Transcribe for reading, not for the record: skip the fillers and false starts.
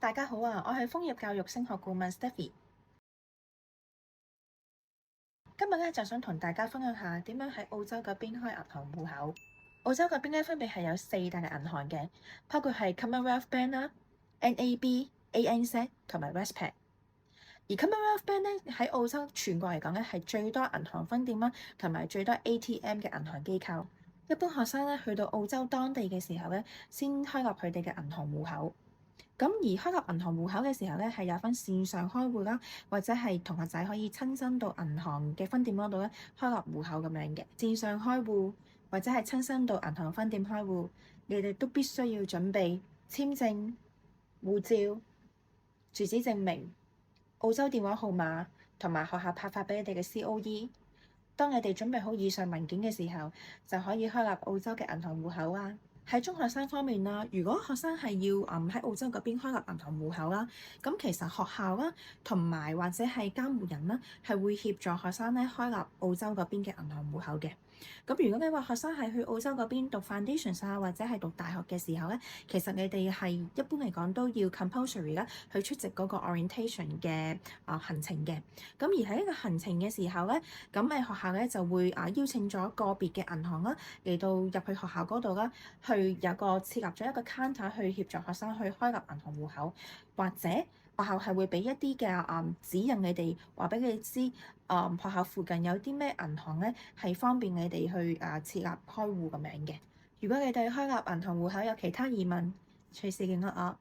大家好啊，我係楓葉教育升學顧問 Stephy。今日咧就想同大家分享下點樣喺澳洲嗰邊開銀行戶口。澳洲嗰邊咧分別係有4大嘅銀行嘅，包括係 Commonwealth Bank 啦、NAB、ANZ 同埋 Westpac。而 Commonwealth Bank 咧喺澳洲全國嚟講咧係最多銀行分店啦，同埋最多 ATM 嘅銀行機構。一般學生咧去到澳洲當地嘅時候咧，先開立佢哋嘅銀行戶口。咁而開立銀行戶口嘅時候咧，係有分線上開戶啦，或者係同學仔可以親身到銀行嘅分店嗰度咧開立戶口咁樣嘅。線上開戶或者係親身到銀行分店開戶，你哋都必須要準備簽證、護照、住址證明、澳洲電話號碼同埋學校派發俾你哋嘅 COE。當你哋準備好以上文件嘅時候，就可以開立澳洲嘅銀行戶口啊。喺中學生方面啦，如果學生係要喺澳洲嗰邊開立銀行戶口啦，咁其實學校啦同埋或者係監護人啦係會協助學生咧開立澳洲嗰邊嘅銀行戶口嘅。咁如果你話學生係去澳洲嗰邊讀 foundation 啊，或者係讀大學嘅時候咧，其實你哋係一般嚟講都要 compulsory 啦去出席嗰個 orientation 嘅行程嘅。咁而喺呢個行程嘅時候咧，咁學校咧就會邀請咗個別嘅銀行啦嚟到入去學校嗰度啦，去有個設立咗一個 counter 去協助學生去開立銀行戶口，或者學校係會俾一啲嘅指引你哋，話俾你知學校附近有啲咩銀行咧係方便你哋去設立開戶咁樣嘅。如果你對開立銀行戶口有其他疑問，隨時聯絡我。